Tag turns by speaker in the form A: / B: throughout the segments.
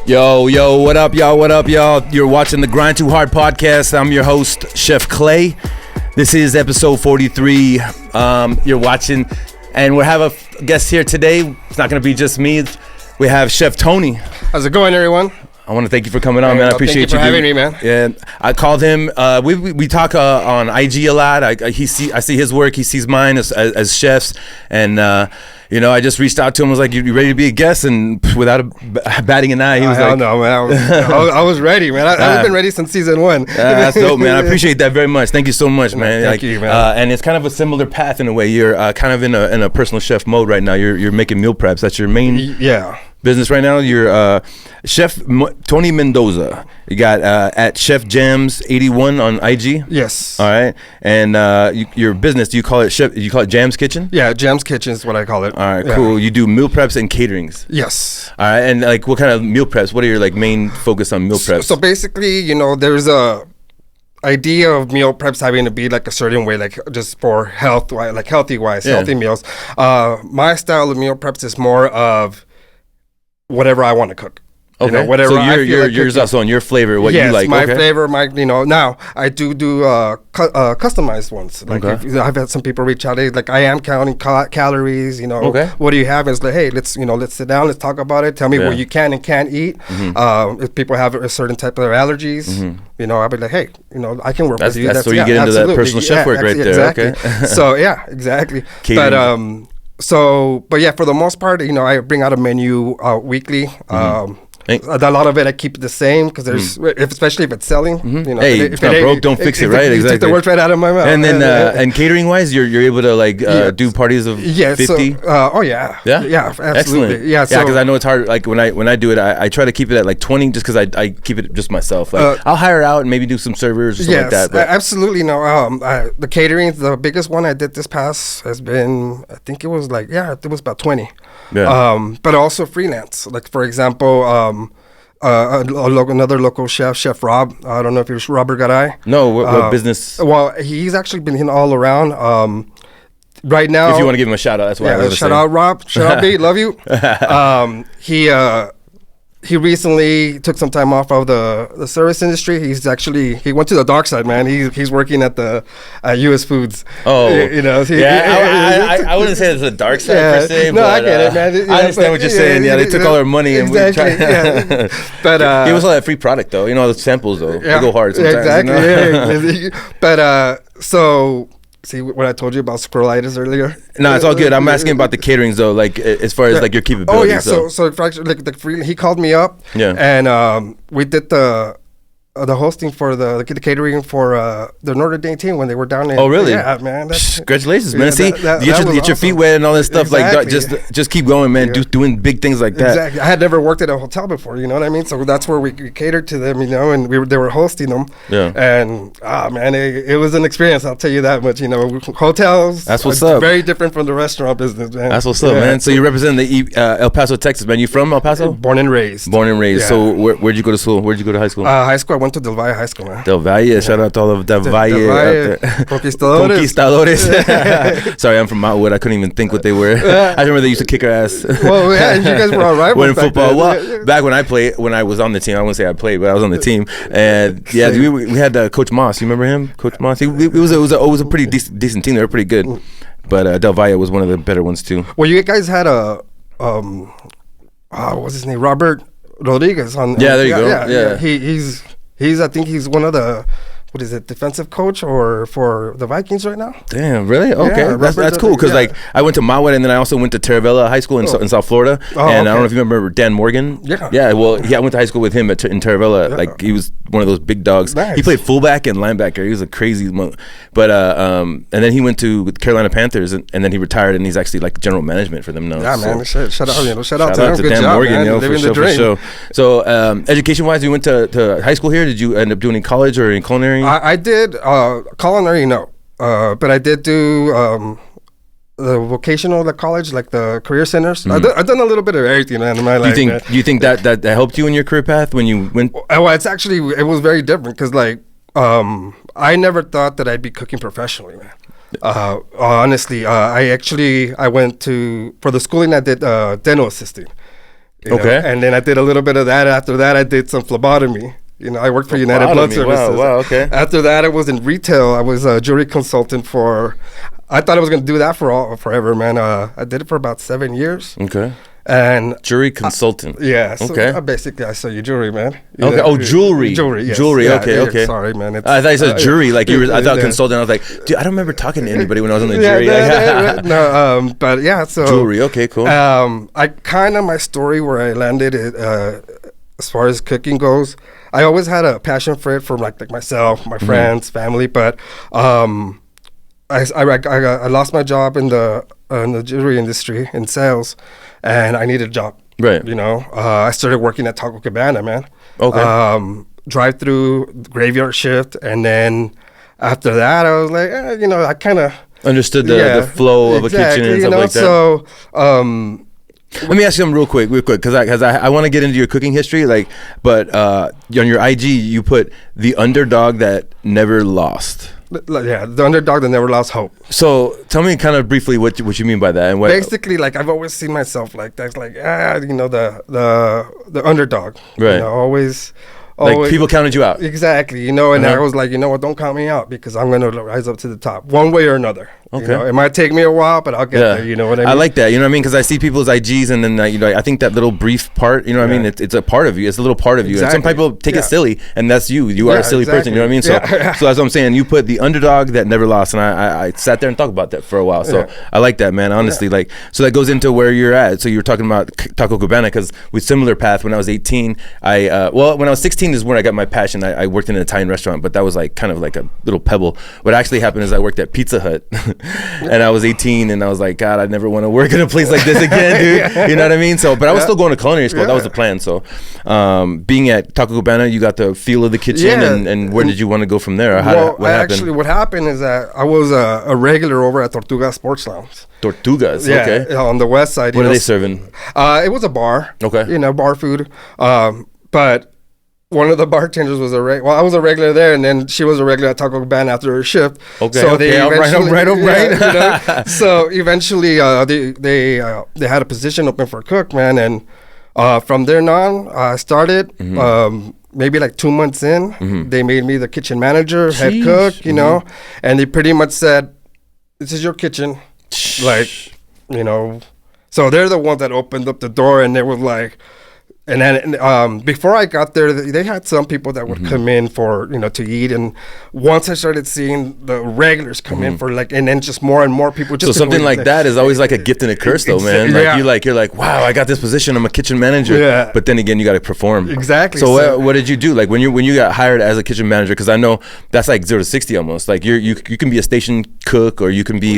A: Yo, what up, y'all? What up, y'all? You're watching the Grind2Hard podcast. I'm your host, Chef Clay. This is episode 43. You're watching, and we have a guest here today. It's not going to be just me. We have Chef Tony.
B: How's it going, everyone?
A: I want to thank you for coming on, man. I appreciate
B: you for having me, man.
A: Yeah, I called him. We talk on IG a lot. I see his work. He sees mine as chefs, and I just reached out to him. Was like, "You ready to be a guest?" And without batting an eye, he was like,
B: "No, man. I was ready, man. I've been ready since season 1."
A: That's dope, man. I appreciate that very much. Thank you so much, man.
B: Thank you, man.
A: And it's kind of a similar path in a way. You're kind of in a personal chef mode right now. You're making meal preps. That's your main business right now. You're Chef Tony Mendoza. You got at Chef Jams 81 on IG.
B: Yes.
A: All right. And your business, do you call it Jams Kitchen?
B: Yeah, Jams Kitchen is what I call it.
A: All right, cool. You do meal preps and caterings.
B: Yes.
A: All right. And like, what kind of meal preps? What are your main focus on meal preps?
B: So basically, there's a idea of meal preps having to be like a certain way, like just for health, like healthy meals. My style of meal preps is more of whatever I want to cook.
A: Okay.
B: Whatever.
A: So yours also on your flavor, what you like.
B: Yes, my flavor. Now I do customized ones. Like I've had some people reach out, like I am counting calories. What do you have? And it's like, hey, let's sit down, let's talk about it. Tell me what you can and can't eat. Mm-hmm. If people have a certain type of allergies, I'll be like, hey, I can work with you.
A: That's where you get into that personal chef work right there.
B: Exactly.
A: Okay.
B: So exactly.
A: Catering.
B: But for the most part, I bring out a menu weekly. A lot of it I keep it the same because especially if it's selling.
A: Hey, if it's not broke, don't fix it, right?
B: Exactly. Took the words right out of my mouth.
A: And then and catering wise, you're able to do parties of 50.
B: Yeah, absolutely.
A: Excellent.
B: Yeah,
A: because I know it's hard. Like when I do it, I try to keep it at like 20, just because I keep it just myself. Like I'll hire out and maybe do some servers or something like that. But
B: absolutely. No, the catering, the biggest one I did this past has been, I think it was about 20. Yeah. But also freelance. Like for example, another local chef Rob. I don't know if you're Robert Garay.
A: No, what business?
B: Well, he's actually been in all around. Right now,
A: if you want to give him a shout out, that's why. I
B: shout out Rob. Shout out B. Love you. He recently took some time off of the service industry. He went to the dark side, man. He's working at the US Foods.
A: Oh, I wouldn't say it's the dark side per se.
B: No,
A: but,
B: I get it, man.
A: I understand what you're saying. Yeah, they took all our money
B: exactly,
A: and we tried.
B: But
A: he was all that free product though. The samples though. They go hard sometimes.
B: Exactly. But so. See what I told you about squirrelitis earlier?
A: No, it's all good. I'm asking about the caterings though, like as far as like your capabilities.
B: Oh yeah, so he called me up. Yeah, and we did the hosting for the catering for the Notre Dame team when they were down in.
A: Oh really?
B: Yeah, man.
A: Congratulations, man. See, get your feet wet and all this stuff. Exactly. Like just keep going, man. Doing big things like that.
B: Exactly. I had never worked at a hotel before. You know what I mean? So that's where we catered to them. And they were hosting them. Yeah. And man, it was an experience. I'll tell you that much. Hotels.
A: That's what's up.
B: Very different from the restaurant business, man.
A: That's what's up, man. So you represent the El Paso, Texas, man. You from El Paso?
B: Born and raised.
A: Yeah. So where'd you go to school? Where'd you go to high school?
B: High school. I went to Del Valle High School, man.
A: Del Valle, shout out to all of Del Valle. Conquistadores. Sorry, I'm from Mountwood. I couldn't even think what they were. I remember they used to kick our ass.
B: Well, yeah, you guys were all right
A: when football. Well, back when I was on the team, I wouldn't say I played, but I was on the team. And yeah, we had Coach Moss. You remember him, Coach Moss? It was a pretty decent team. They were pretty good, but Del Valle was one of the better ones too.
B: Well, you guys had what's his name, Robert Rodriguez on.
A: Yeah, there you go. Yeah.
B: He's I think he's one of the defensive coach or for the Vikings right now.
A: Damn, really? Okay, yeah, that's cool because like I went to Mountwood and then I also went to Taravella High School in South Florida. I don't know if you remember Dan Morgan. Yeah. Well, I went to high school with him in Taravella. Yeah. Like he was one of those big dogs. Nice. He played fullback and linebacker. He was a crazy but and then he went to Carolina Panthers and then he retired and he's actually like general management for them now.
B: Yeah, man. Shout out to him. Good
A: Dan
B: job,
A: Morgan,
B: man.
A: for sure. So education wise, you went to high school here. Did you end up doing in college or in culinary?
B: I did culinary, no, but I did do the vocational, the college, like the career centers. Mm-hmm. I've done a little bit of everything in my life.
A: Do you think that helped you in your career path when you went?
B: Well, it was very different because like I never thought that I'd be cooking professionally, man. Honestly, I went for the schooling I did dental assisting.
A: Okay.
B: And then I did a little bit of that. After that, I did some phlebotomy. I worked for United Blood Services.
A: Wow, okay.
B: After that, I was in retail. I was a jewelry consultant for, I thought I was going to do that forever, man. I did it for about 7 years.
A: Okay.
B: And
A: jewelry consultant.
B: Yeah. So
A: okay.
B: Basically, I sell you jewelry, man.
A: Okay. Oh, jewelry.
B: Jewelry. Yes.
A: Jewelry.
B: Yeah,
A: okay. Okay.
B: Sorry, man.
A: I thought you said jury. Like you were. I thought consultant. I was like, dude, I don't remember talking to anybody when I was on the jury.
B: No. But yeah. So
A: jewelry. Okay. Cool.
B: My story where I landed as far as cooking goes, I always had a passion for it, from like myself, my friends, family. But I lost my job in the jewelry industry in sales, and I needed a job.
A: Right.
B: I started working at Taco Cabana, man.
A: Okay.
B: Drive-through, graveyard shift, and then after that, I was like, I kind of
A: understood the flow of a kitchen and stuff like that.
B: So,
A: let me ask you something real quick, because I want to get into your cooking history, but on your IG you put the underdog that never lost.
B: Yeah, the underdog that never lost hope.
A: So tell me kind of briefly what you mean by that, and what
B: basically, I've always seen myself like that's the underdog,
A: right?
B: Always
A: people counted you out,
B: exactly. And I was like, what, don't count me out, because I'm gonna rise up to the top one way or another.
A: Okay.
B: It might take me a while, but I'll get there. You know what I mean?
A: I like that. You know what I mean? Because I see people's IGs, and then I think that little brief part. You know what I mean? It's a part of you. It's a little part of you. Exactly. And some people take it silly, and that's you. You are a silly person. You know what I mean? So that's what I'm saying. You put the underdog that never lost, and I sat there and talked about that for a while. So I like that, man. Honestly, so that goes into where you're at. So you were talking about Taco Cabana, because with similar path. When I was 18, when I was 16 is when I got my passion. I worked in an Italian restaurant, but that was kind of like a little pebble. What actually happened is I worked at Pizza Hut, and I was 18, and I was like, God, I never want to work in a place like this again, dude. You know what I mean? So, but I was still going to culinary school. That was the plan. So, being at Taco Cabana, you got the feel of the kitchen, and where did you want to go from there?
B: What happened is that I was a regular over at Tortuga Sports Lounge.
A: Tortugas, okay.
B: On the west side.
A: What are they serving?
B: It was a bar.
A: Okay.
B: Bar food. But one of the bartenders was I was a regular there, and then she was a regular at Taco Cabana after her shift.
A: Okay.
B: So
A: they
B: right. So eventually, they had a position open for a cook, man, and from there on, I started. Maybe 2 months in, they made me the kitchen manager, head cook, and they pretty much said, "This is your kitchen," So they're the ones that opened up the door, and they were like. And then before I got there, they had some people that would come in for, to eat. And once I started seeing the regulars come in for and then just more and more people. Just
A: so something like that is always like a gift and a curse, though, man. You're like, wow, I got this position. I'm a kitchen manager. Yeah. But then again, you got to perform.
B: Exactly.
A: So what did you do? When you got hired as a kitchen manager? Because I know that's 0 to 60 almost. You can be a station cook, or you can be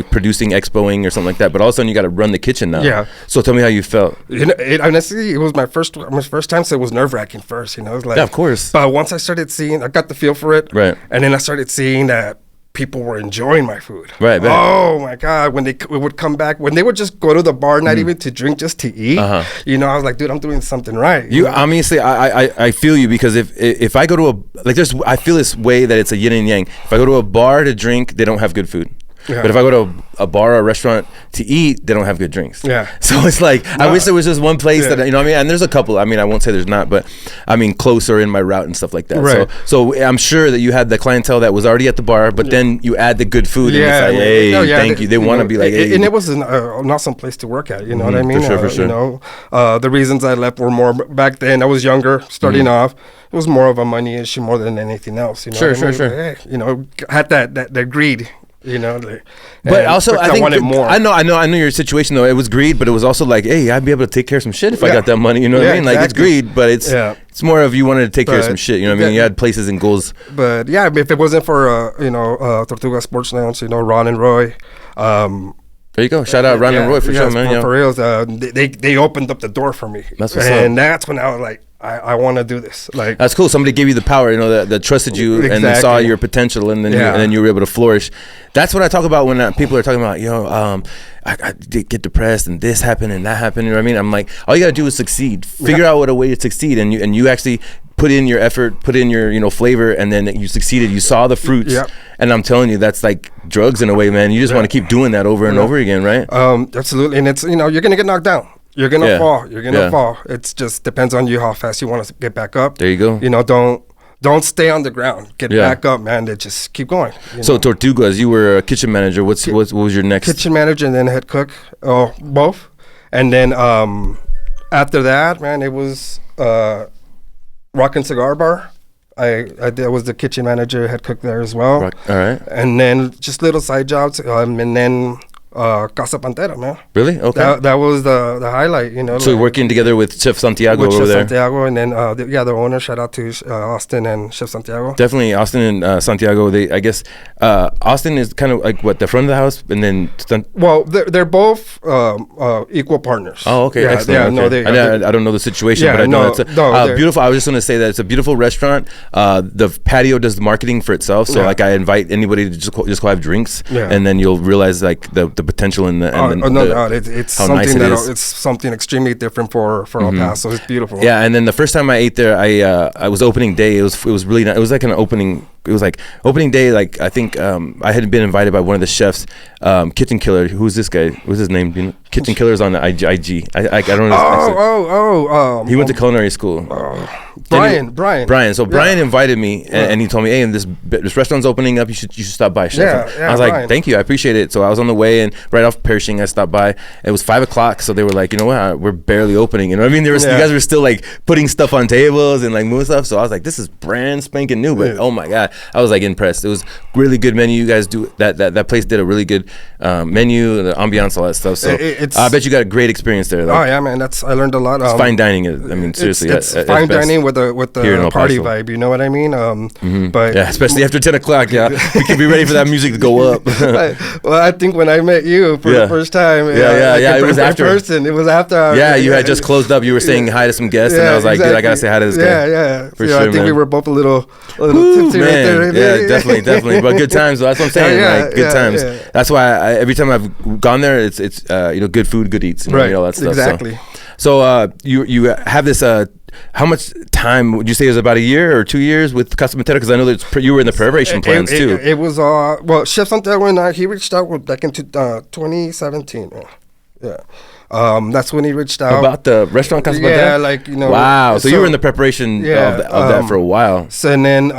A: producing, expoing or something like that. But all of a sudden you got to run the kitchen now. Yeah. So tell me how you felt.
B: Honestly, it was my first time, so it was nerve-wracking first, It was
A: of course.
B: But once I started seeing, I got the feel for it,
A: right? And
B: then I started seeing that people were enjoying my food,
A: right?
B: Oh my God! When they would come back, when they would just go to the bar, not even to drink, just to eat, I was like, dude, I'm doing something right.
A: Obviously, I feel you, because if I go to I feel this way that it's a yin and yang. If I go to a bar to drink, they don't have good food. Yeah. But if I go to a bar or a restaurant to eat, they don't have good drinks. Yeah. So it's I wish there was just one place that, and there's a couple. I won't say there's not, but closer in my route and stuff like that. Right. So I'm sure that you had the clientele that was already at the bar, but then you add the good food, and it's like, hey, thank you. They want to be like, hey.
B: And it was an awesome place to work at, you know what I mean?
A: For sure.
B: The reasons I left were more back then. I was younger, starting off. It was more of a money issue more than anything else.
A: Sure.
B: Hey, had that greed.
A: But also I think
B: wanted more.
A: I know your situation though. It was greed, but it was also like, hey, I'd be able to take care of some shit if I got that money. You know what I mean? Exactly. It's greed, but it's more of you wanted to take care of some shit. You know what I mean? You had places and goals.
B: But if it wasn't for Tortuga Sports Lounge, Ron and Roy.
A: There you go. Shout out Ron and Roy for sure, man.
B: For reals, they opened up the door for me.
A: That's what's up. And
B: that's when I was like, I want to do this.
A: That's cool. Somebody gave you the power, that trusted you and then saw your potential, and then you were able to flourish. That's what I talk about when people are talking about, I did get depressed and this happened and that happened. You know what I mean? I'm like, all you gotta do is succeed. Figure out a way to succeed, and you actually put in your effort, put in your flavor, and then you succeeded. You saw the fruits, and I'm telling you, that's like drugs in a way, man. You just want to keep doing that over and over again, right?
B: Absolutely, and it's you're gonna get knocked down. you're gonna fall. You're gonna fall. It's just depends on you how fast you want to get back up.
A: There you go.
B: You know, don't stay on the ground. Get back up, man. Just keep going.
A: So Tortugas, you were a kitchen manager. What was your next?
B: Kitchen manager and then head cook. Oh, both. And then after that, man, it was Rock and Cigar Bar. I was the kitchen manager, head cook there as well.
A: All right.
B: And then just little side jobs, and then Casa Panita, man.
A: Really? Okay.
B: That was the highlight, you know.
A: So you're working together with Chef Santiago over there.
B: Santiago, and then the owner. Shout out to Austin and Chef Santiago.
A: Definitely, Austin and Santiago. I guess Austin is kind of like what, the front of the house, and then.
B: Well, they're both equal partners.
A: Oh, okay, excellent.
B: Yeah,
A: okay.
B: no,
A: I don't know the situation, but I know it's beautiful. I was just going to say that it's a beautiful restaurant. The patio does the marketing for itself, so like I invite anybody to just go have drinks, and then you'll realize like the potential in the
B: it's something it's something extremely different for El Paso. It's beautiful.
A: Yeah, and then the first time I ate there, I was opening day. It was really nice. It was like an opening. It was like opening day. Like I think I had been invited by one of the chefs, Kitchen Killer. Who's this guy? What's his name? You know? Kitchen Killer's on the IG. I don't know. He went to culinary school. Brian. So Brian invited me, and he told me, "Hey, and this restaurant's opening up. You should stop by, chef." I was like, "Thank you, I appreciate it." So I was on the way, and right off Pershing, I stopped by. It was 5:00, so they were like, "You know what? We're barely opening." You know what I mean? You guys were still like putting stuff on tables and like moving stuff. So I was like, "This is brand spanking new." But oh my god, I was like impressed. It was really good menu. You guys do that place did a really good menu, the ambiance, all that stuff. So I bet you got a great experience there. Like,
B: oh yeah, man. I learned a lot.
A: It's fine dining. I mean, seriously,
B: it's fine dining with the party vibe. You know what I mean? But
A: yeah, especially after 10:00. Yeah, we can be ready for that music to go up.
B: Well, I think when I met you for the first time,
A: it was after.
B: Person. It was after.
A: You had just closed up. You were saying hi to some guests, and I was like, dude, I gotta say hi to this guy.
B: Yeah.
A: For sure,
B: I think
A: man.
B: we were both a little tipsy right there.
A: Yeah, definitely. But good times. That's what I'm saying. Good times. Yeah. That's why every time I've gone there, it's good food, good eats, and all that stuff.
B: Exactly.
A: So you have this. How much time would you say it was about a year or 2 years with Casa Panita? Because I know that you were in the preparation plans too.
B: It was Chef Santiago and he reached out back into 2017. Yeah. That's when he reached out
A: about the restaurant Casa Panita.
B: Yeah, like
A: Wow. So you were in the preparation of that for a while.
B: So and then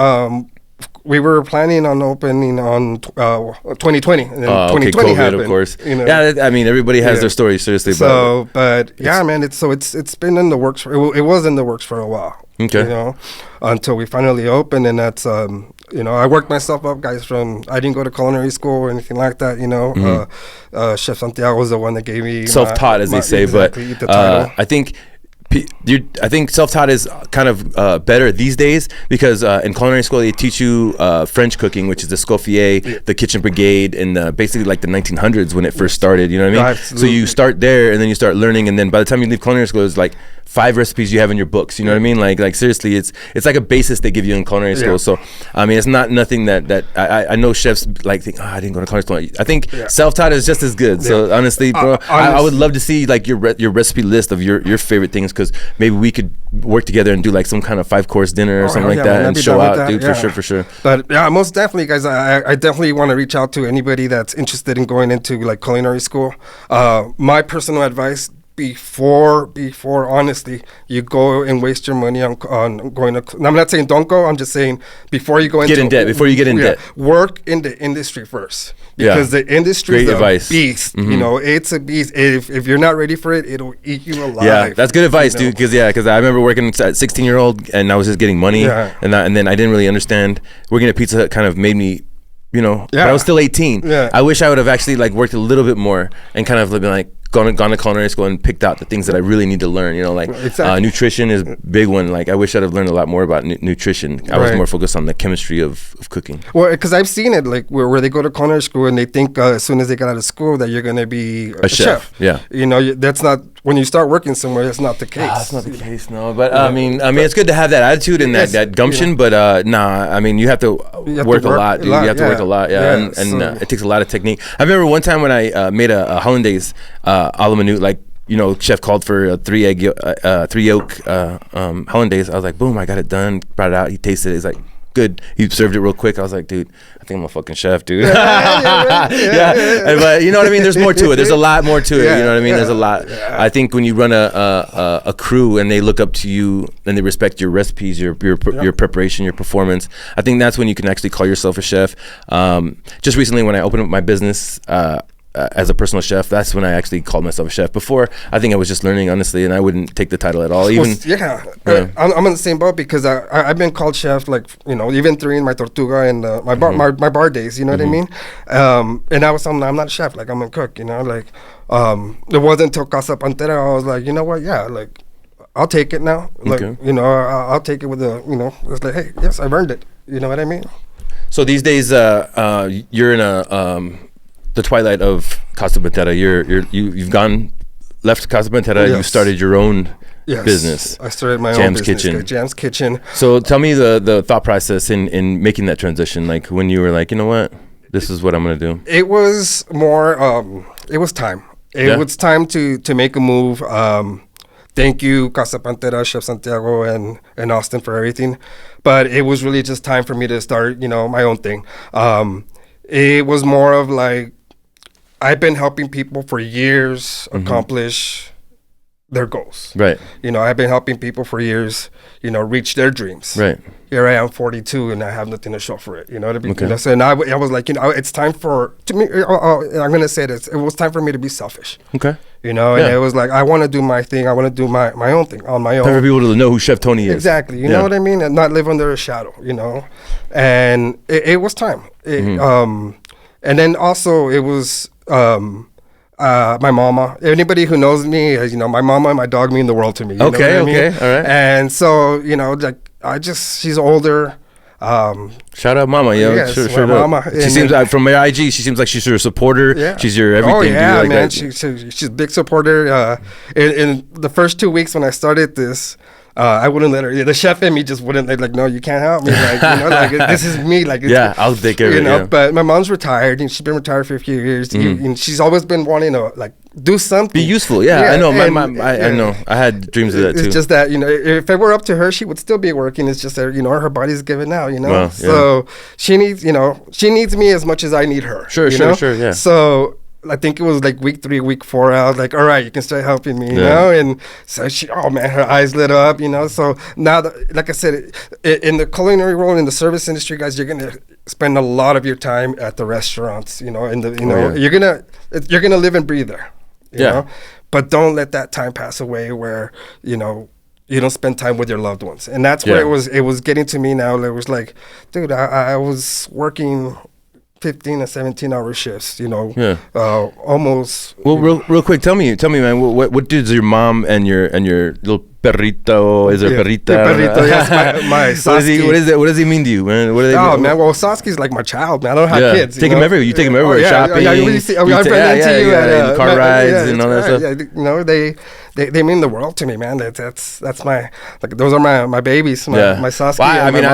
B: we were planning on opening on 2020, and then 2020
A: COVID,
B: happened.
A: Of course.
B: Yeah,
A: I mean everybody has their story, seriously.
B: But man, it's been in the works. It was in the works for a while.
A: Okay.
B: Until we finally opened, and that's I worked myself up, guys. I didn't go to culinary school or anything like that. Chef Santiago was the one that gave me
A: self-taught, as they say.
B: Exactly,
A: but I think self-taught is kind of better these days because in culinary school they teach you French cooking, which is the Scoffier, the Kitchen Brigade, and basically like the 1900s when it first started. You know what I mean?
B: Absolutely.
A: So you start there and then you start learning, and then by the time you leave culinary school, it's like 5 recipes you have in your books. You know what I mean? Like seriously, it's like a basis they give you in culinary school. So I mean, it's not nothing that I know chefs like think, I didn't go to culinary school. I think self-taught is just as good. So honestly, bro, I would love to see like your recipe list of your favorite things, because maybe we could work together and do like some kind of 5-course dinner or something like that and show out, dude. For sure.
B: But yeah, most definitely, guys. I definitely want to reach out to anybody that's interested in going into like culinary school. My personal advice: before honestly you go and waste your money on going to, I'm not saying don't go, I'm just saying before you go into
A: before you get in debt,
B: work in the industry first, because the industry is a beast. It's a beast. If you're not ready for it, it'll eat you alive.
A: That's good advice, dude, because I remember working at 16-year-old and I was just getting money, and then I didn't really understand. Working at Pizza Hut kind of made me, but I was still 18. I wish I would have actually like worked a little bit more and kind of been like gone to culinary school and picked out the things that I really need to learn. Nutrition is a big one. Like I wish I'd have learned a lot more about nutrition. I was more focused on the chemistry of cooking.
B: Well, because I've seen it like where they go to culinary school and they think as soon as they get out of school that you're going to be a chef.
A: Yeah.
B: That's not, when you start working somewhere, that's not the case.
A: That's not the case, no. But I mean, it's good to have that attitude and that gumption. But I mean, you have to work a lot, dude. You have to work a lot, and it takes a lot of technique. I remember one time when I made a hollandaise a la minute, like, chef called for a 3 yolk hollandaise. I was like, boom, I got it done. Brought it out. He tasted it. He's like, good. He served it real quick. I was like, dude, I think I'm a fucking chef, dude. But you know what I mean? There's more to it. There's a lot more to it. You know what I mean? There's a lot. I think when you run a crew and they look up to you and they respect your recipes, your preparation, your performance, I think that's when you can actually call yourself a chef. Just recently when I opened up my business, as a personal chef, that's when I actually called myself a chef. Before, I think I was just learning, honestly, and I wouldn't take the title at all. Even
B: I'm in the same boat because I've been called chef, like, you know, even during my Tortuga and my bar days, you know what I mean? And I was something, I'm not a chef, like I'm a cook, you know, like it wasn't until Casa Panita I was like, you know what, like I'll take it now, like you know, I'll take it with you know, it's like, hey, yes, I've earned it, you know what I mean?
A: So these days, you're in the twilight of Casa Panita. You've left Casa Panita. You started your own business.
B: I started my own business. Jam's Kitchen.
A: So tell me the thought process in making that transition. Like when you were like, you know what, this is what I'm gonna do.
B: It was more. It was time. It was time to make a move. Thank you, Casa Panita, Chef Santiago, and Austin for everything. But it was really just time for me to start, you know, my own thing. It was more of like, I've been helping people for years accomplish their goals. Right. You know, I've been helping people for years, you know, reach their dreams. Right. Here I am, 42, and I have nothing to show for it. You know what I mean? Okay. You know, so and I was like, you know, it's time I'm going to say this. It was time for me to be selfish. Okay. You know, and it was like, I want to do my thing. I want to do my own thing on my own.
A: Time for people to know who Chef Tony is.
B: Exactly. You know what I mean? And not live under a shadow, you know? And it was time. And then also it was my mama. Anybody who knows me, you know, my mama and my dog mean the world to me. You know what I mean? All right. And so, you know, like she's older.
A: Shout out mama, yo.
B: Yes, sure mama.
A: She seems like, from my IG, she seems like she's your supporter. Yeah. She's your everything.
B: Oh yeah,
A: like
B: man. She's a big supporter. In the first 2 weeks when I started this, I wouldn't let her. The chef in me just wouldn't let. Like, no, you can't help me. Like, you know, like this is me. Like,
A: I'll take care of it.
B: You know, but my mom's retired, and she's been retired for a few years. And she's always been wanting to like do something,
A: be useful. Yeah, I know. My mom. I know. I had dreams of that too.
B: It's just that, you know, if it were up to her, she would still be working. It's just that, you know, her body's giving out. You know, well, so she needs me as much as I need her. Sure. Yeah. So I think it was like week 3, week 4. I was like, all right, you can start helping me, you know? And so her eyes lit up, you know? So now, like I said, in the culinary world, in the service industry, guys, you're going to spend a lot of your time at the restaurants, you know, you're going to live and breathe there, you know? But don't let that time pass away where, you know, you don't spend time with your loved ones. And that's where it was getting to me now. It was like, dude, I was working 15 and 17-hour shifts, you know, almost.
A: Well, real quick, tell me, man, what does your mom and your little perrito, is there perrita?
B: Perrito, yes, my Sasky.
A: What does he mean to you, man? What do they
B: mean? Man, well, Sasky's like my child, man. I don't have kids.
A: Take him everywhere. You take him everywhere, shopping.
B: I've run into you at
A: car rides and all that stuff.
B: You know, they mean the world to me, man. That's my, like, those are my babies, my Sasky.
A: Well, I mean,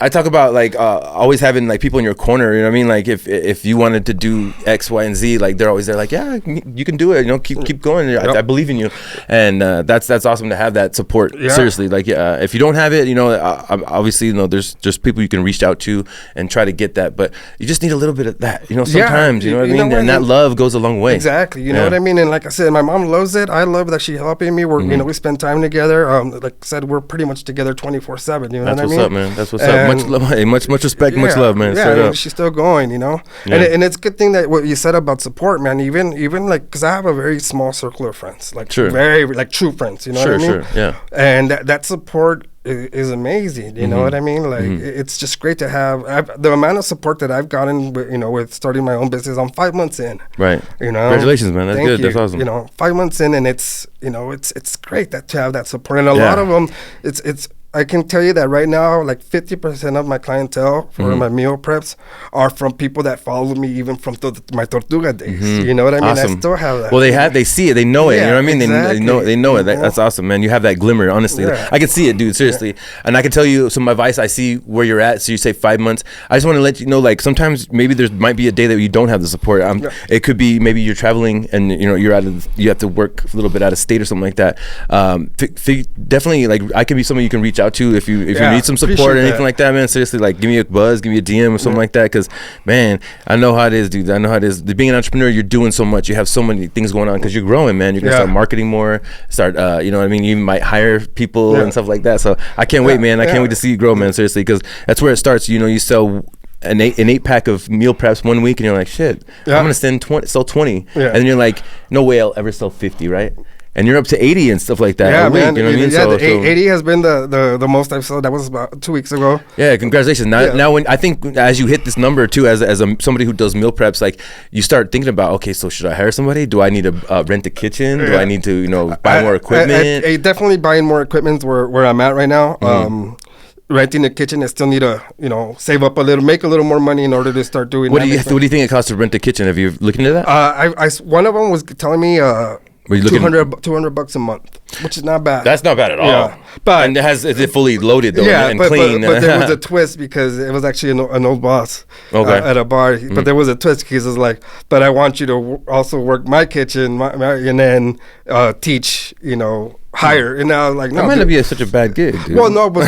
A: I talk about like always having like people in your corner. You know what I mean? Like if you wanted to do X, Y, and Z, like they're always there. Like, yeah, you can do it. You know, keep going. I believe in you, and that's awesome to have that support. Seriously, like if you don't have it, you know, obviously, you know, there's people you can reach out to and try to get that, but you just need a little bit of that. You know, sometimes you know what I mean, and that love goes a long way.
B: Exactly. You know what I mean? And like I said, my mom loves it. I love that she's helping me. We're you know, we spend time together. Like I said, we're pretty much together 24/7. You know what I mean?
A: That's what's up, man. That's what's up. Much love, much respect, much love, man.
B: Yeah, she's still going. You know, and it's a good thing that what you said about support, man. Even like, because I have a very small circle of friends, like very like true friends. You know what I mean? Yeah. And that support is amazing. You know what I mean? Like it's just great to have the amount of support that I've gotten. You know, with starting my own business, I'm 5 months in. Right. You know,
A: congratulations, man. That's good. That's awesome.
B: You know, 5 months in, and it's, you know, it's great to have that support. And a lot of them, it's. I can tell you that right now, like 50% of my clientele for my meal preps are from people that followed me even from my Tortuga days. You know what I mean? Awesome. I still have that.
A: Well, they see it, they know it. You know what I mean? Exactly. They know it. That's awesome, man. You have that glimmer, honestly. I can see it, dude. Seriously, and I can tell you some advice. I see where you're at. So you say 5 months. I just want to let you know, like sometimes maybe there might be a day that you don't have the support. It could be maybe you're traveling and you know you have to work a little bit out of state or something like that. Definitely, like I can be someone you can reach reach out to if you need some support or anything like that, man. Seriously, like give me a buzz, give me a DM or something like that. Because man, I know how it is, dude. I know how it is. Being an entrepreneur, you're doing so much. You have so many things going on because you're growing, man. You're gonna start marketing more. Start, you know what I mean. You might hire people and stuff like that. So I can't wait, man. I can't wait to see you grow, man. Seriously, because that's where it starts. You know, you sell an 8-pack of meal preps one week and you're like, shit, I'm gonna sell 20, and then you're like, no way I'll ever sell 50, right? And you're up to 80 and stuff like that.
B: Yeah,
A: man. You know what I mean?
B: Yeah, 80 has been the most I've sold. That was about 2 weeks ago.
A: Yeah, congratulations. Now, when I think as you hit this number too, as somebody who does meal preps, like you start thinking about, okay, so should I hire somebody? Do I need to rent a kitchen? Do I need to, buy more equipment?
B: I definitely buying more equipment where I'm at right now. Renting a kitchen, I still need to, save up a little, make a little more money in order to start doing.
A: What do you think it costs to rent a kitchen? Have you looked into that?
B: One of them was telling me $200 a month, which is not bad.
A: That's not bad at all. Yeah, but is it fully loaded though and clean?
B: But there was a twist because it was actually an old boss at a bar. But there was a twist because it was like, but I want you to also work my kitchen and then teach, hire. And I was like, no.
A: That might not be such a bad gig, dude.
B: Well, no, but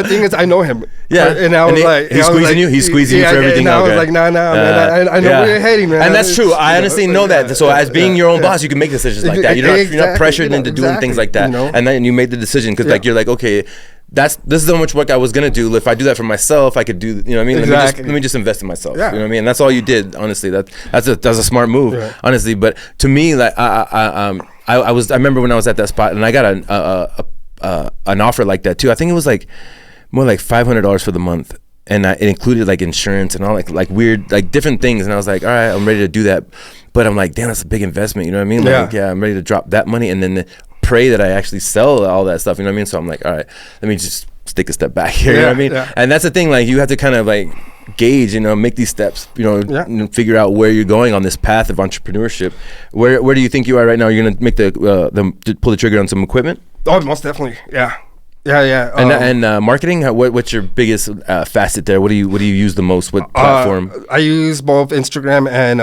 B: the thing is, I know him.
A: Yeah.
B: And I was like,
A: he's squeezing you? He's squeezing you for everything?
B: And I was like, nah, man. I know where you're heading, man.
A: And that's true. I honestly know that. So as being your own boss, you can make decisions like that. You're not pressured into doing things like that. And then you made the decision because you're like, okay, this is how much work I was gonna do. If I do that for myself, I could do. You know what I mean? Exactly. Let me just invest in myself. Yeah. You know what I mean? And that's all you did. Honestly, that's a smart move. Yeah. Honestly, but to me, like I remember when I was at that spot and I got an offer like that too. I think it was like more like $500 for the month, and it included like insurance and all like weird like different things. And I was like, all right, I'm ready to do that. But I'm like, damn, that's a big investment. You know what I mean? Like, I'm ready to drop that money and then pray that I actually sell all that stuff. You know what I mean? So I'm like, all right, let me just take a step back here. You know what I mean? Yeah. And that's the thing. Like you have to kind of like gauge, make these steps, and figure out where you're going on this path of entrepreneurship. Where do you think you are right now? You're gonna make pull the trigger on some equipment?
B: Oh, most definitely. Yeah.
A: And marketing. What's your biggest facet there? What do you use the most? What platform?
B: I use both Instagram and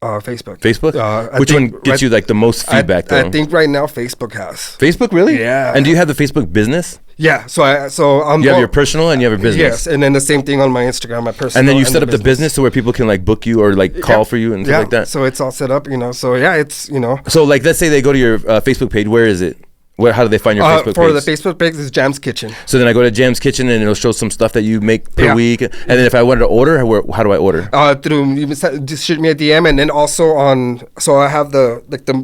B: Facebook.
A: Facebook? Which one gets you like the most feedback though?
B: I think right now Facebook has.
A: Facebook, really?
B: Yeah.
A: And do you have the Facebook business?
B: Yeah. So
A: you have your personal and you have your business.
B: Yes, and then the same thing on my Instagram, my personal.
A: And then you set up the business to where people can like book you or like call for you and stuff like that.
B: So it's all set up, So it's
A: So like, let's say they go to your Facebook page. Where is it? How do they find your Facebook page?
B: For the Facebook page, is Jam's Kitchen.
A: So then I go to Jam's Kitchen and it'll show some stuff that you make per week. And then if I wanted to order, how do I order?
B: You just shoot me a DM, and then also so I have the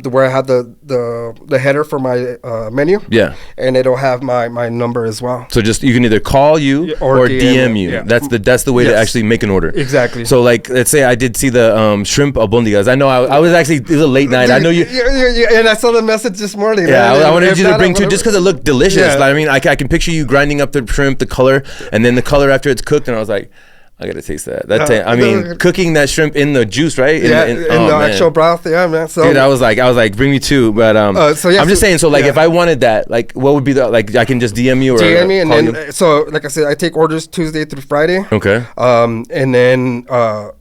B: where I have the header for my menu. Yeah. And it'll have my number as well.
A: So just you can either call you or DM you. Yeah. That's the way to actually make an order.
B: Exactly.
A: So like, let's say I did see the shrimp albondigas. I know I was actually, it was a late night. I know you.
B: And I saw the message this morning.
A: Yeah, I wanted you to bring two just because it looked delicious. Yeah. Like, I mean, I can picture you grinding up the shrimp, the color, and then the color after it's cooked, and I was like, I gotta taste that. I mean, cooking that shrimp in the juice, right?
B: In the actual broth, man. So,
A: dude, I was like, bring me two. But I'm just saying. So like, if I wanted that, like, what would be I can just DM you or
B: DM me, and then so like I said, I take orders Tuesday through Friday.
A: Okay.
B: And then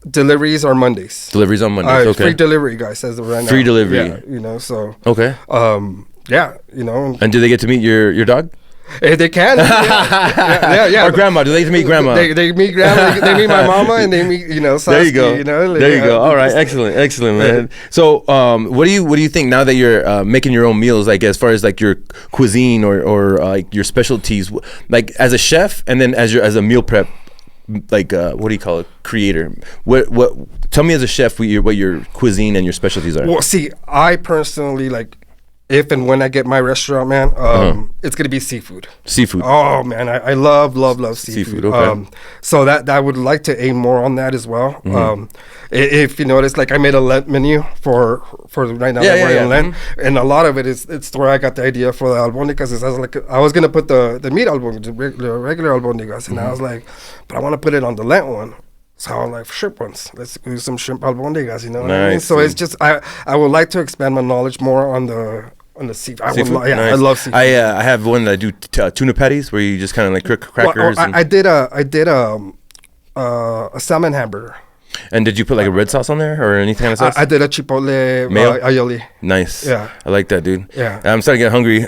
B: deliveries are Mondays.
A: Deliveries on Mondays. Okay.
B: Free delivery, guys. As of right now.
A: Free delivery.
B: Yeah, so.
A: Okay.
B: And
A: do they get to meet your dog?
B: If they can,
A: Or grandma? Do they get to meet grandma?
B: They meet grandma. They meet my mama, and they meet Saskia,
A: there you go. There you go. All right, excellent, man. So, what do you think now that you're making your own meals? Like as far as like your cuisine or like your specialties, like as a chef, and then as a meal prep, like what do you call it? Creator. What? Tell me as a chef what your cuisine and your specialties are.
B: Well, see, I personally like. If and when I get my restaurant, man, it's gonna be seafood.
A: Seafood.
B: Oh man, I love seafood.
A: Okay.
B: So that I would like to aim more on that as well. Mm-hmm. If you notice, like I made a Lent menu for right now. We're in Lent, and a lot of it's where I got the idea for the albondigas. I was gonna put the meat albondigas, the regular albondigas, and I was like, but I want to put it on the Lent one. So I was like, shrimp ones. Let's do some shrimp albondigas. You know what I mean? So it's just I would like to expand my knowledge more on the seafood.
A: Nice.
B: I love seafood.
A: I have one that I do tuna patties where you just kind of like crackers.
B: I did a salmon hamburger.
A: And did you put like a red sauce on there or anything kind of sauce?
B: I did a chipotle aioli.
A: Nice.
B: Yeah.
A: I like that, dude.
B: Yeah.
A: I'm starting to get hungry.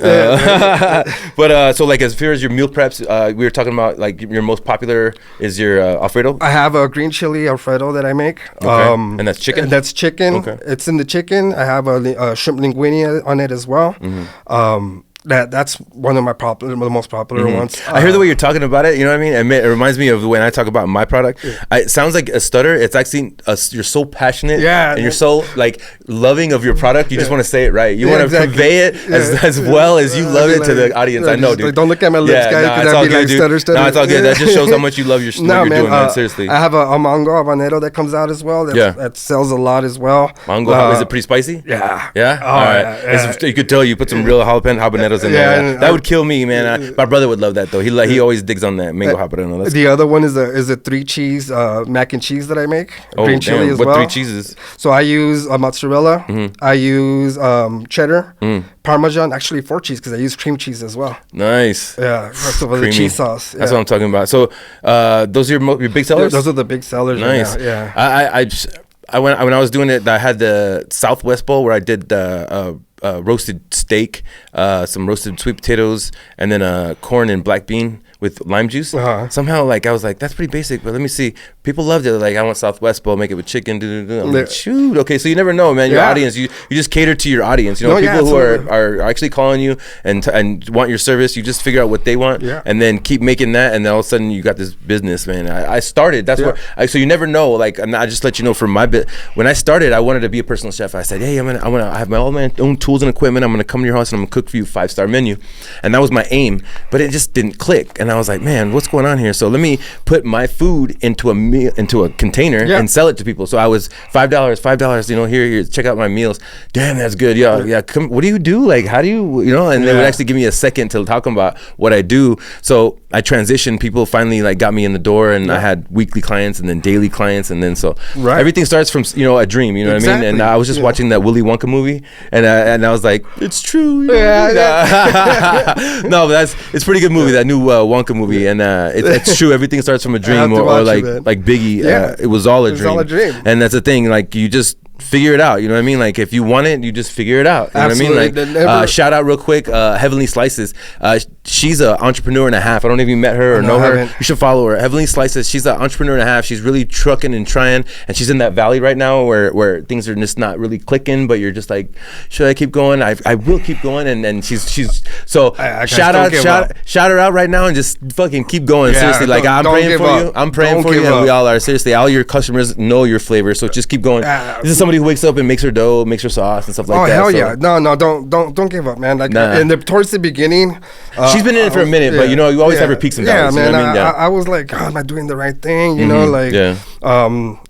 A: But so like as far as your meal preps, we were talking about like your most popular is your Alfredo?
B: I have a green chili Alfredo that I make.
A: Okay. And that's chicken?
B: That's chicken.
A: Okay.
B: It's in the chicken. I have a shrimp linguine on it as well. That's one of my the most popular ones.
A: I hear the way you're talking about it. You know what I mean? It reminds me of when I talk about my product. It sounds like a stutter. It's actually you're so passionate.
B: Yeah.
A: And you're so like loving of your product. You just want to say it right. You want to convey it as well as you love it to the audience. I know, dude.
B: Like, don't look at my lips, guys.
A: Nah, it's all good, dude. No, it's all good. That just shows how much you love what you're doing, man. Seriously.
B: I have a mango habanero that comes out as well. That sells a lot as well.
A: Mango, is it pretty spicy?
B: Yeah.
A: Yeah? All right. You could tell you put some real habaneros in there. That would kill me, man. My brother would love that though. He always digs on that mango habanero.
B: The other one is a 3 cheese mac and cheese that I make. Green chili as well.
A: What 3 cheeses?
B: So I use mozzarella. I use cheddar, Parmesan. Actually 4 cheese because I use cream cheese as well.
A: Nice.
B: Yeah, that's the cheese sauce.
A: That's what I'm talking about. So those are your big sellers?
B: Those are the big sellers.
A: Nice.
B: Right now. Yeah.
A: When I was doing it, I had the Southwest Bowl where I did the roasted steak, some roasted sweet potatoes, and then corn and black bean with lime juice. Somehow, like I was like, that's pretty basic, but let me see. People loved it. Like, I want Southwest Bowl, make it with chicken. I'm like, shoot. Okay, so you never know, man. Your audience, you just cater to your audience. You know, people who are actually calling you and want your service. You just figure out what they want, and then keep making that, and then all of a sudden you got this business, man. I started. That's where. So you never know. Like, I just let you know from my bit. When I started, I wanted to be a personal chef. I said, hey, I have all my own tools and equipment. I'm gonna come to your house and I'm gonna cook for you 5-star menu, and that was my aim. But it just didn't click, and I was like, man, what's going on here? So let me put my food into a container and sell it to people. So I was $5. You know, here, check out my meals. Damn, that's good. Yeah. Come, what do you do? Like, how do you know? And they would actually give me a second to talk about what I do. So I transitioned. People finally like got me in the door, and I had weekly clients and then daily clients, and then so everything starts from a dream. You know what I mean? And I was just watching that Willy Wonka movie, and I was like, it's true. No, but it's a pretty good movie. That new Wonka movie, and it's true. Everything starts from a dream, or like Biggie. It was all a dream. And that's the thing. Like, you just figure it out. You know what I mean? Like, if you want it, you just figure it out. You know what I mean? Like, shout out real quick, Heavenly Slices. She's an entrepreneur and a half. I don't know if you met her or know her. You should follow her. Heavenly Slices. She's an entrepreneur and a half. She's really trucking and trying, and she's in that valley right now where things are just not really clicking. But you're just like, should I keep going? I will keep going. And she's so shout her out right now and just fucking keep going. Seriously, like, I'm praying for you. I'm praying for you, and we all are. Seriously, all your customers know your flavor, so just keep going. This is somebody who wakes up and makes her dough, makes her sauce and stuff like that.
B: Oh hell yeah! No, don't give up, man. Like, towards the beginning,
A: she's been in it for a minute, but you know, you always have her peaks and valleys.
B: Yeah, man.
A: You know what I mean?
B: I was like, am I doing the right thing? You know, like,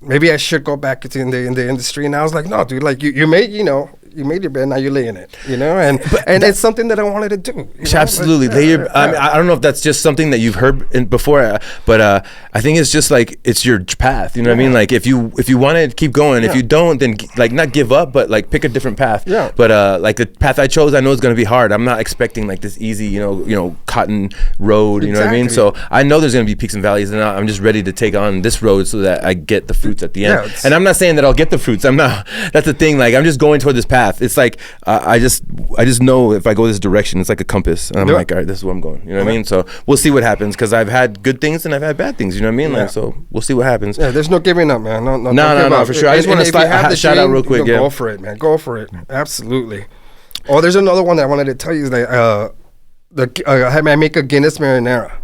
B: maybe I should go back into the industry. And I was like, no, dude, like you made your bed, now you're laying it, you know, and it's something that I wanted to do.
A: Absolutely, I don't know if that's just something that you've heard before, but I think it's just like, it's your path. You know what I mean? Like, if you want to keep going, if you don't, then like, not give up, but like, pick a different path. Yeah. But like, the path I chose, I know is going to be hard. I'm not expecting like this easy, you know, cotton road. You know what I mean? So I know there's going to be peaks and valleys, and I'm just ready to take on this road so that I get the fruits at the end. And I'm not saying that I'll get the fruits. I'm not. That's the thing. Like, I'm just going toward this path. It's like, I just know if I go this direction, it's like a compass, and I'm like, all right, this is where I'm going. You know what I mean? So we'll see what happens, because I've had good things and I've had bad things. You know what I mean? Like, so we'll see what happens.
B: Yeah, there's no giving up, man.
A: No, for sure. I just want to shout out real quick.
B: Go for it, man. Go for it. Absolutely. Oh, there's another one that I wanted to tell you. Is like, I make a Guinness marinara.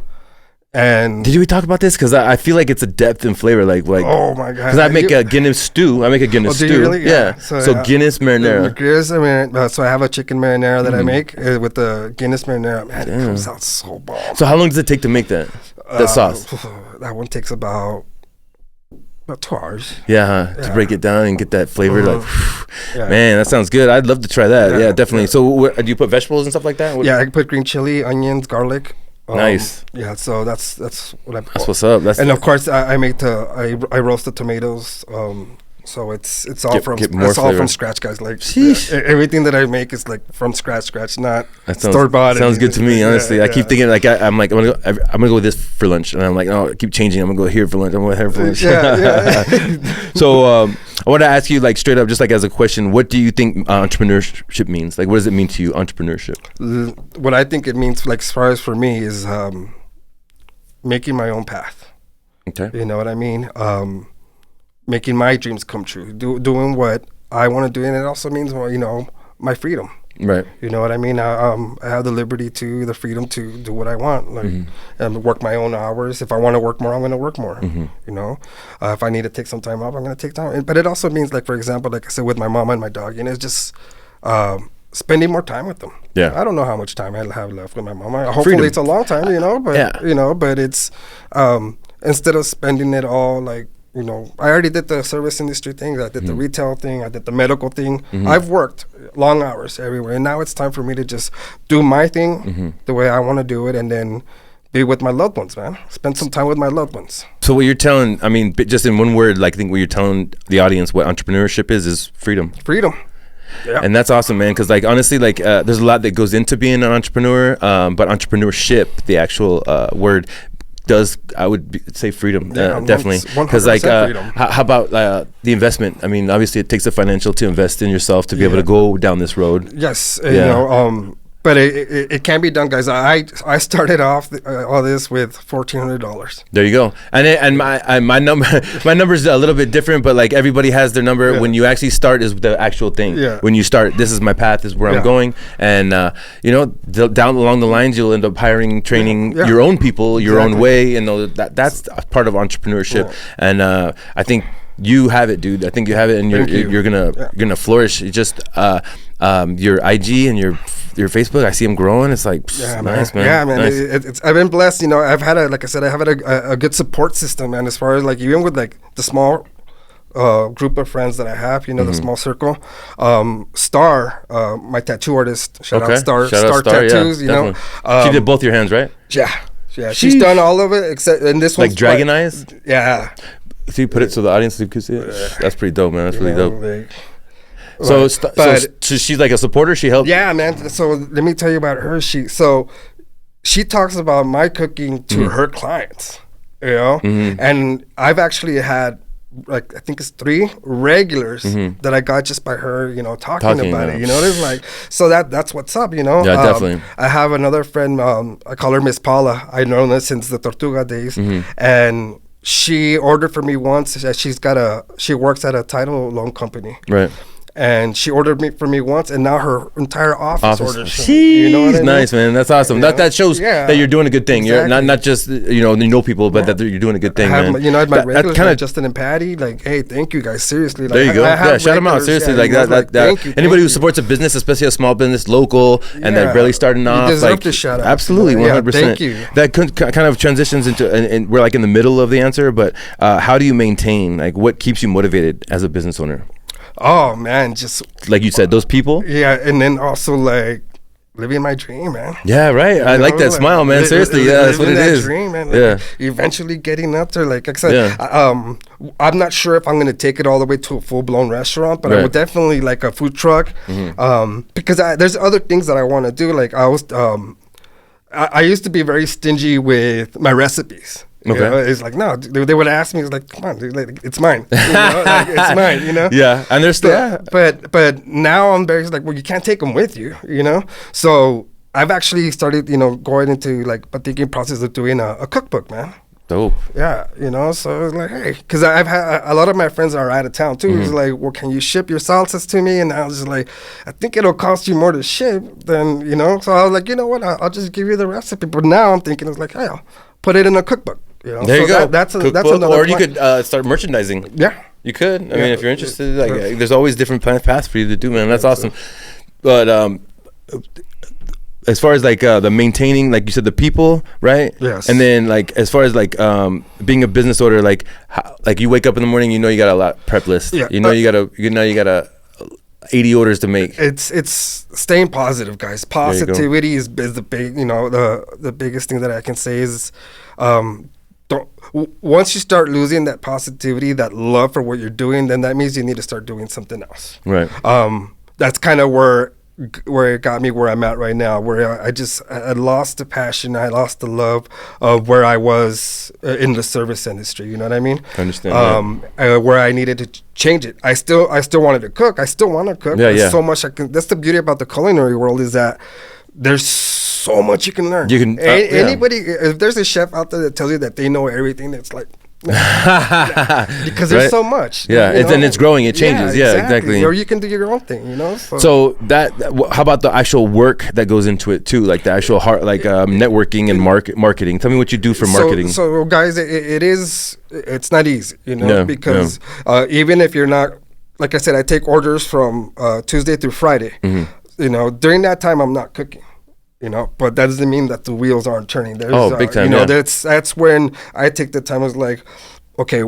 B: And
A: did we talk about this? Because I feel like it's a depth and flavor, like
B: oh my god!
A: Because I make a Guinness stew. I make a Guinness stew.
B: Really?
A: Yeah. So Guinness marinara.
B: So I have a chicken marinara that I make with the Guinness marinara. Man, it comes out so bomb.
A: So how long does it take to make that sauce?
B: That one takes about 2 hours.
A: To break it down and get that flavor. Man, that sounds good. I'd love to try that. Yeah, definitely. So do you put vegetables and stuff like that?
B: I put green chili, onions, garlic.
A: Nice.
B: Yeah, so that's what I put.
A: That's what's up.
B: Of course, I roast the tomatoes. So it's all from scratch, guys. Like, everything that I make is like from scratch, not store bought.
A: Sounds good to me, honestly. I keep thinking, like, I'm gonna go with this for lunch, and I'm like, oh, I keep changing. I'm gonna go here for lunch. I'm gonna go here for lunch. So I want to ask you, like, straight up, just like as a question, what do you think entrepreneurship means? Like, what does it mean to you, entrepreneurship?
B: What I think it means, like, as far as for me, is making my own path.
A: Okay.
B: You know what I mean? Making my dreams come true. Doing what I want to do, and it also means, well, you know, my freedom.
A: Right.
B: You know what I mean? I have the liberty the freedom to do what I want, like, and work my own hours. If I want to work more, I'm going to work more. You know, if I need to take some time off, I'm going to take time. But it also means, like, for example, like I said, with my mama and my dog, you know, it's just spending more time with them.
A: Yeah.
B: I don't know how much time I have left with my mama. Hopefully,
A: freedom.
B: It's a long time, you know. But you know, but it's instead of spending it all, like, you know, I already did the service industry things. I did the retail thing. I did the medical thing. I've worked long hours everywhere. And now it's time for me to just do my thing the way I want to do it, and then be with my loved ones, man. Spend some time with my loved ones.
A: So what you're telling, I mean, just in one word, like, I think what you're telling the audience what entrepreneurship is freedom.
B: Freedom. Yeah.
A: And that's awesome, man, because, like, honestly, like, there's a lot that goes into being an entrepreneur, but entrepreneurship, the actual word, I would say freedom, definitely, because, like, how about the investment? I mean, obviously it takes the financial to invest in yourself to be able to go down this road.
B: Yes. You know, but it can be done, guys. I started off all this with $1,400.
A: There you go. And my number's a little bit different, but, like, everybody has their number. When you actually start is the actual thing. When you start, this is my path, this is where I'm going, and you know, down along the lines, you'll end up training your own people, your own way, and that's part of entrepreneurship. And I think you have it, dude. I think you have it, and you're gonna flourish. It's just your IG and your Facebook, I see them growing. It's like, nice, man.
B: Yeah, man.
A: Nice.
B: I've been blessed. You know, I've had a good support system, man. As far as, like, even with, like, the small group of friends that I have, you know, the small circle. Star, my tattoo artist, shout out Star Tattoos. You know,
A: she did both your hands, right?
B: Yeah. She's done all of it except, and this one's
A: like dragon eyes.
B: Yeah.
A: So you put it so the audience could see it. That's pretty dope, man. That's really dope.
B: Like,
A: so she's like a supporter. She helped.
B: Yeah, man. So let me tell you about her. She talks about my cooking to her clients, you know, and I've actually had, like, I think it's 3 regulars that I got just by her, you know, talking about it. You know, it's like, so that's what's up, you know.
A: Yeah, definitely.
B: I have another friend. I call her Miss Paula. I've known her since the Tortuga days, and she ordered for me once. She works at a title loan company. Right. And she ordered for me once, and now her entire office orders.
A: You know what I mean? Nice, man. That's awesome. That shows that you're doing a good thing. Exactly. You're not just, you know people, but that you're doing a good thing, man.
B: You know, my regulars, like Justin and Patty, like, hey, thank you guys, seriously. Like,
A: there you go. Shout them out, seriously. Like that.
B: Thank you.
A: Anybody who supports a business, especially a small business, local, and they're barely starting off,
B: you deserve to shout out.
A: Absolutely, 100%.
B: Thank you.
A: That kind of transitions into, and we're like in the middle of the answer, but how do you maintain, like, what keeps you motivated as a business owner?
B: Oh, man, just
A: like you said, those people.
B: Yeah, and then also, like, living my dream, man.
A: Yeah, right. I like that smile, man. Seriously, that's what it is.
B: Dream, man. Like, eventually getting up there, like I said, I'm not sure if I'm going to take it all the way to a full-blown restaurant, but I would definitely like a food truck, because there's other things that I want to do. Like, I used to be very stingy with my recipes. Okay. You know, it's like, no, they would ask me, it's like, come on, dude, like, it's mine. You know? Like, it's mine, you know?
A: Yeah, and there's still...
B: But now I'm very, like, well, you can't take them with you, you know? So I've actually started, you know, going into, like, the thinking process of doing a cookbook, man.
A: Dope.
B: Yeah, you know, so it's like, hey, because I've had a lot of my friends are out of town too. It's like, well, can you ship your salsas to me? And I was just like, I think it'll cost you more to ship than, you know. So I was like, you know what, I'll just give you the recipe. But now I'm thinking, it's like, hey, I'll put it in a cookbook. You know?
A: There you go.
B: That's another
A: or you
B: point.
A: could start merchandising.
B: Yeah,
A: you could. I mean, if you're interested, like, there's always different paths for you to do, man. That's awesome. But as far as, like, the maintaining, like you said, the people, right?
B: Yes.
A: And then, like, as far as, like, being a business owner, like, like you wake up in the morning, you know you got a lot prep list. Yeah. You know you gotta 80 orders to make.
B: It's staying positive, guys. Positivity is the big, you know, the biggest thing that I can say is, once you start losing that positivity, that love for what you're doing, then that means you need to start doing something else.
A: Right.
B: That's kind of where it got me where I'm at right now, where I lost the passion, I lost the love of where I was in the service industry. You know what I mean?
A: I understand.
B: Where I needed to change it. I still wanted to cook. I still want to cook. There's so much I can. That's the beauty about the culinary world, is that there's so much you can learn. You can anybody. If there's a chef out there that tells you that they know everything, it's like. Because there's so much.
A: Yeah, and it's growing. It changes. Yeah, exactly.
B: Or you can do your own thing. You know.
A: So that how about the actual work that goes into it too? Like the actual networking and marketing. Tell me what you do for marketing.
B: So guys, it's not easy. You know, because even if you're not, like I said, I take orders from Tuesday through Friday. You know, during that time I'm not cooking. You know, but that doesn't mean that the wheels aren't turning.
A: Big time.
B: You know, that's when I take the time. I was like, okay,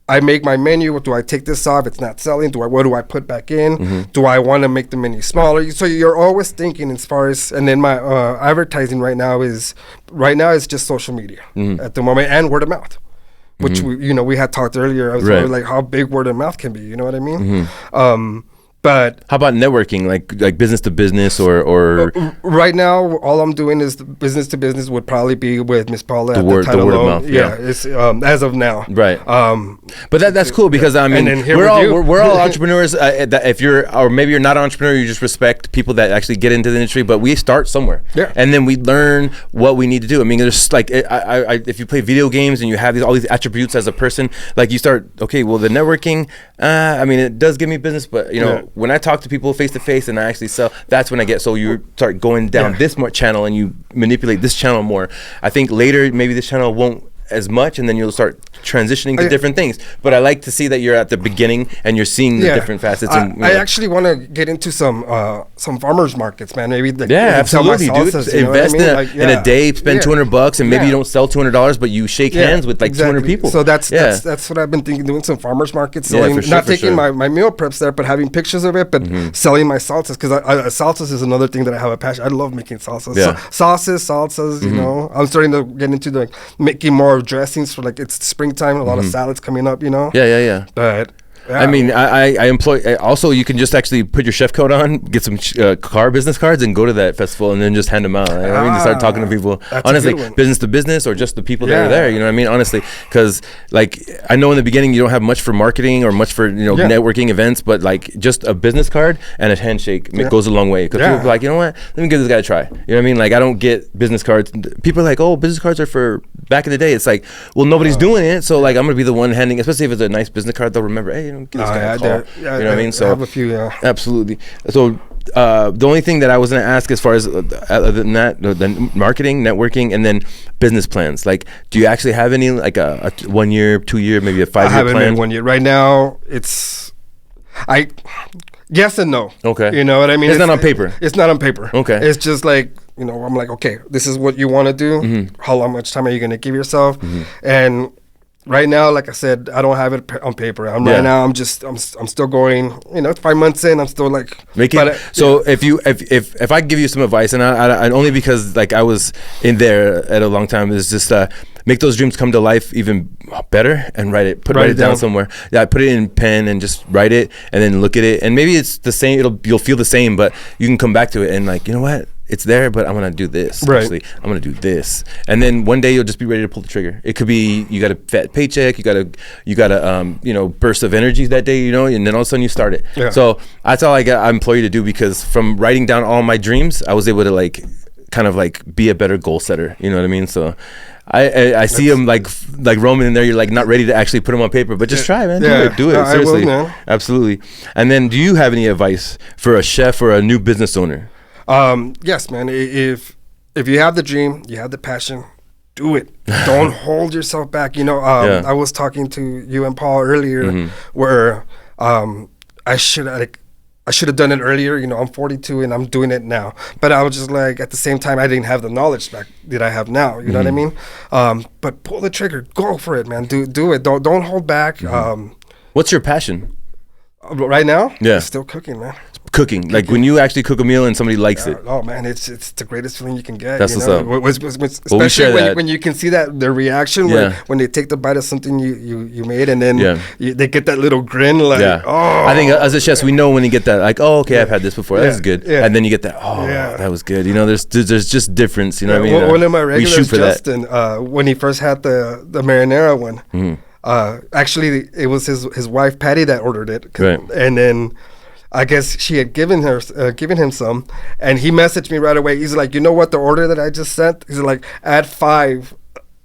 B: I make my menu. Do I take this off? It's not selling. What do I put back in? Do I want to make the menu smaller? So you're always thinking as far as, and then my advertising right now is just social media at the moment, and word of mouth, which we had talked earlier. I was like how big word of mouth can be. You know what I mean? But
A: how about networking, like business to business or
B: right now, all I'm doing is business to business would probably be with Miss Paula
A: the word of mouth.
B: Yeah, it's as of now.
A: Right. But that's cool, because I mean we're all entrepreneurs. That if maybe you're not an entrepreneur, you just respect people that actually get into the industry. But we start somewhere, and then we learn what we need to do. I mean, there's like if you play video games and you have all these attributes as a person, like you start the networking. I mean, it does give me business, but when I talk to people face to face and I actually sell, that's when I get. So you start going down this more channel and you manipulate this channel more. I think later maybe this channel won't as much, and then you'll start transitioning to different things. But I like to see that you're at the beginning and you're seeing the different facets.
B: I actually want to get into some farmers markets, man. Maybe
A: absolutely, salsas, dude. Invest in a day, spend $200, and maybe you don't sell $200, but you shake hands with 200 people.
B: So that's what I've been thinking, doing some farmers markets, selling, not taking my meal preps there, but having pictures of it, but selling my salsas, because salsas is another thing that I have a passion. I love making salsas. Sauces, salsas. You know, I'm starting to get into making more dressings for it's springtime, a lot of salads coming up, but I
A: mean, I employ. Also, you can just actually put your chef coat on, get some business cards, and go to that festival, and then just hand them out. I mean, start talking to people. Honestly, business to business, or just the people that are there. You know what I mean? Honestly, because I know in the beginning you don't have much for marketing or much for networking events, but just a business card and a handshake goes a long way. Because people are like, you know what? Let me give this guy a try. You know what I mean? I don't get business cards. People are like, oh, business cards are for back in the day. It's like, well, nobody's doing it, so I'm gonna be the one handing. Especially if it's a nice business card, they'll remember. Hey, give this guy a call. You know what I mean? So
B: I have a few,
A: absolutely. So the only thing that I was going to ask, as far as other than that, the marketing, networking, and then business plans. Do you actually have any a 1 year, 2 year, maybe a 5 year plan?
B: I haven't made 1 year. Right now, yes and no.
A: Okay.
B: You know what I mean?
A: It's not on paper.
B: It's not on paper.
A: Okay.
B: It's just I'm like, okay, this is what you want to do. How much time are you going to give yourself? And right now, like I said, I don't have it on paper. Right now, I'm still going. 5 months in, I'm still
A: making. So if I give you some advice, and I only because I was in there at a long time, is just make those dreams come to life even better, and write it down somewhere. Yeah, put it in pen and just write it, and then look at it, and maybe it's the same. You'll feel the same, but you can come back to it and you know what? It's there, but I'm gonna do this.
B: Right.
A: Actually, I'm gonna do this, and then one day you'll just be ready to pull the trigger. It could be you got a fat paycheck, you got a burst of energy that day, and then all of a sudden you start it.
B: Yeah.
A: So that's all I implore you to do, because from writing down all my dreams, I was able to kind of be a better goal setter. You know what I mean? So I see him roaming in there. You're not ready to actually put them on paper, but just try, man. Do it. Seriously, I will, man. Absolutely. And then, do you have any advice for a chef or a new business owner?
B: Yes, man. If you have the dream, you have the passion, do it. Don't hold yourself back. I was talking to you and Paul earlier, where I should have done it earlier. I'm 42 and I'm doing it now. But I was just at the same time, I didn't have the knowledge that I have now. You know what I mean? But pull the trigger, go for it, man. Do it. Don't hold back.
A: What's your passion?
B: Right now?
A: Yeah.
B: I'm still cooking, man.
A: cooking, like when you actually cook a meal and somebody likes it.
B: Oh man, it's the greatest feeling you can get.
A: That's what's up.
B: Especially when you can see their reaction when they take the bite of something you made, and then they get that little grin, like oh.
A: I think as a chef, we know when you get that, like, oh, okay, I've had this before, that's good, and then you get that, oh, that was good. You know, there's just difference. You know what I mean?
B: One of my regulars, Justin, when he first had the marinara one, actually it was his wife Patty that ordered it, and then I guess she had given him some, and he messaged me right away. He's like, you know what, the order that I just sent? He's like, add 5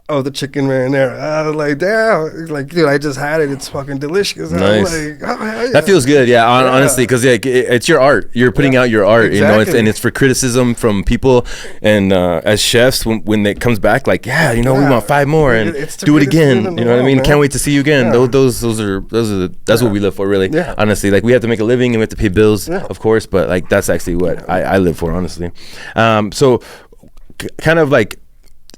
B: of the chicken marinara. I was like, damn. He's like, dude, I just had it. It's fucking delicious.
A: Nice.
B: Like, oh,
A: that feels good. Yeah, honestly, because it's your art. You're putting out your art,
B: exactly.
A: You know, and it's for criticism from people. And as chefs, when it comes back, like, we want 5 more and do it again. You know what I mean? Man. Can't wait to see you again. Those are that's what we live for, really. Yeah. Honestly, like, we have to make a living and we have to pay bills, of course, but like that's actually what I live for, honestly. So kind of like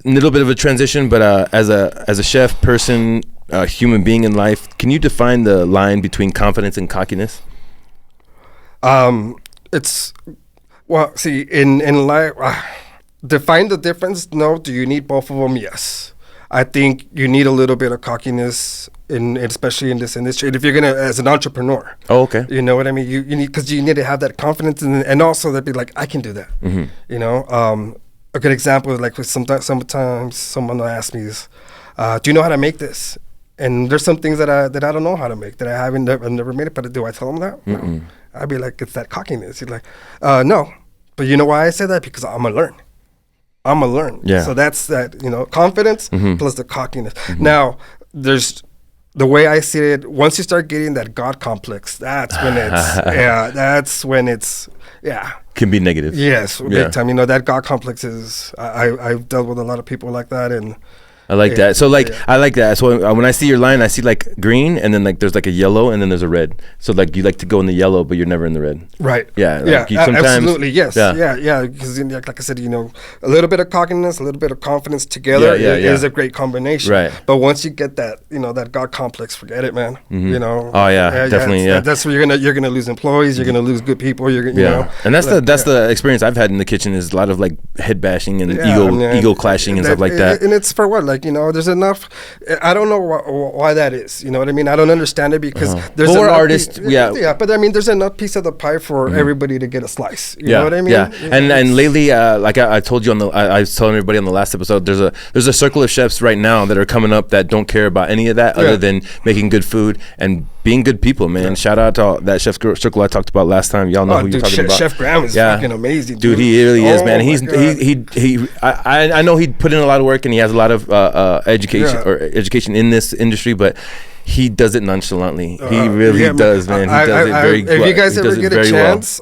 A: a little bit of a transition, but as a chef, person, human being in life, can you define the line between confidence and cockiness?
B: It's, well, see, in life, define the difference. No, do you need both of them? Yes. I think you need a little bit of cockiness, especially in this industry. And if you're gonna, as an entrepreneur, you know what I mean. You need, because you need to have that confidence, and also that be like, I can do that. Mm-hmm. You know, a good example is like sometimes someone will ask me is, do you know how to make this? And there's some things that I don't know how to make, that I've never made it. But do I tell them that? No. I'd be like, it's that cockiness. He's like, no. But you know why I say that? Because I'm gonna learn. Yeah. So that's that, you know, confidence plus the cockiness. Mm-hmm. Now, there's the way I see it. Once you start getting that God complex, that's when it's
A: can be negative.
B: Yes, big time. You know, that God complex is. I've dealt with a lot of people like that, and
A: I like that. So like I like that. So when I see your line, I see like green, and then like there's like a yellow, and then there's a red. So like you like to go in the yellow, but you're never in the red.
B: Right.
A: Yeah. Like sometimes,
B: absolutely. Yes. Yeah. Because like I said, you know, a little bit of cockiness, a little bit of confidence together is a great combination.
A: Right.
B: But once you get that, you know, that God complex, forget it, man. Mm-hmm. You know.
A: Oh yeah, definitely.
B: That's where you're gonna lose employees. You're gonna lose good people. You know.
A: And that's the experience I've had in the kitchen, is a lot of like head bashing and ego clashing and stuff like that.
B: And it's for what, like, you know, there's enough. I don't know why that is. You know what I mean? I don't understand it, because there's
A: more artists.
B: But I mean, there's enough piece of the pie for everybody to get a slice. You know what I mean?
A: Yeah. And lately, like I told you I was telling everybody on the last episode, there's a circle of chefs right now that are coming up that don't care about any of that other than making good food and being good people, man. Yeah. Shout out to all that chef circle I talked about last time. Y'all know who you're talking about.
B: Chef Graham is fucking amazing,
A: dude. He really is, man. I know he put in a lot of work and he has a lot of education in this industry, but he does it nonchalantly. He really does, man. He does it very well.
B: If you guys ever get a chance,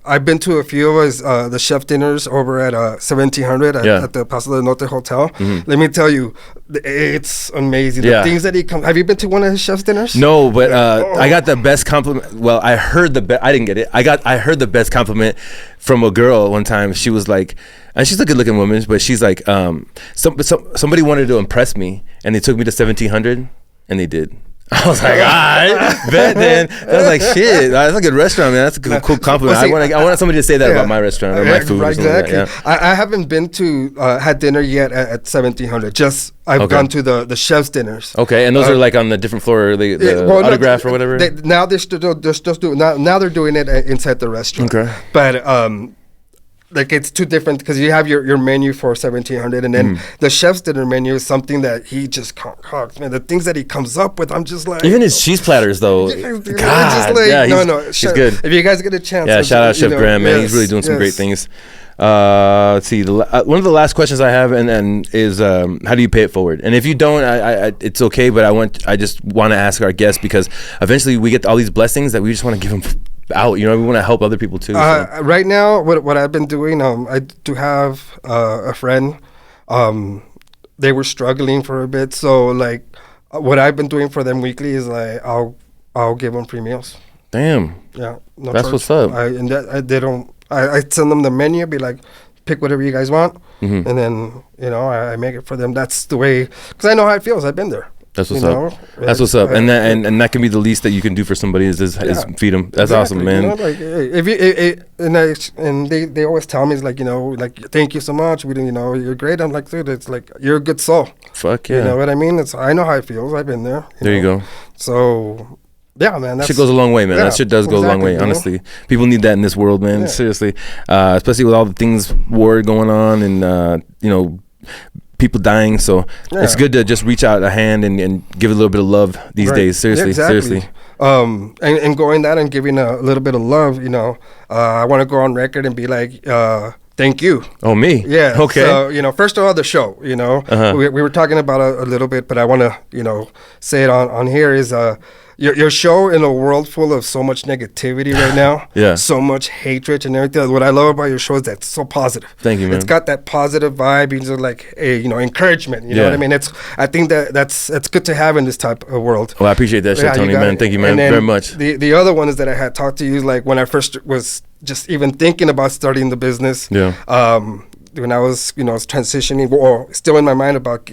B: I've been to a few of his the chef dinners over at 1700 at the Paso del Norte Hotel. Mm-hmm. Let me tell you, it's amazing. The things that he comes. Have you been to one of his chef's dinners?
A: No, but I got the best compliment. Well, I heard I didn't get it. I heard the best compliment from a girl one time. She was like, and she's a good-looking woman, but she's like, somebody wanted to impress me, and they took me to 1700. And they did. I was like, all right, bet then. I was like, shit, that's a good restaurant, man. That's a cool compliment. Well, see, I want somebody to say that about my restaurant or my food.
B: Exactly. Or something like that, I haven't been to had dinner yet at 1700. Just I've gone to the chef's dinners.
A: Okay, and those are like on the different floor, the autograph or whatever.
B: Now they're still doing. Now they're doing it inside the restaurant. Okay, but like, it's two different, because you have your menu for 1700, and then the chef's dinner menu is something that he just concocts. Man, the things that he comes up with, I'm just like,
A: even his cheese platters though. God, he's good.
B: If you guys get a chance,
A: shout out Chef Graham, man. He's really doing some great things. Let's see. One of the last questions I have and is how do you pay it forward? And if you don't, it's okay. But I just want to ask our guests, because eventually we get all these blessings that we just want to give them out. You know, we want to help other people too.
B: Right now, what I've been doing, I do have a friend. They were struggling for a bit, so like what I've been doing for them weekly is like I'll give them free meals.
A: Damn.
B: Yeah. No
A: That's what's up.
B: I send them the menu, be like, pick whatever you guys want, and then, you know, I make it for them. That's the way, because I know how it feels. I've been there.
A: That's what's up. That's what's up. And that can be the least that you can do for somebody is feed them. That's awesome, man.
B: You know, like if you and they always tell me, it's like, you know, like, thank you so much. You know, you're great. I'm like, dude, it's like, you're a good soul.
A: Fuck yeah.
B: You know what I mean? I know how it feels. I've been there.
A: There you go.
B: So yeah, man. That
A: shit goes a long way, man. That shit does go a long way, honestly. People need that in this world, man. Seriously. Especially with all the things, war going on and, you know, people dying. So it's good to just reach out a hand and give a little bit of love these days. Seriously, seriously.
B: And going that and giving a little bit of love, you know, I want to go on record and be like, thank you.
A: Oh, me?
B: Yeah.
A: Okay.
B: So, you know, first of all, the show, you know, we were talking about a little bit, but I want to, you know, say it on here is, your show in a world full of so much negativity right now, so much hatred and everything. What I love about your show is that it's so positive.
A: Thank you, man.
B: It's got that positive vibe. It's like a, you know, encouragement. You know what I mean? I think that's good to have in this type of world.
A: Well, I appreciate that shit, Tony, man. Thank you, man, very much.
B: The other one is that I had talked to you, like when I first was just even thinking about starting the business. When I was, you know, transitioning, or still in my mind about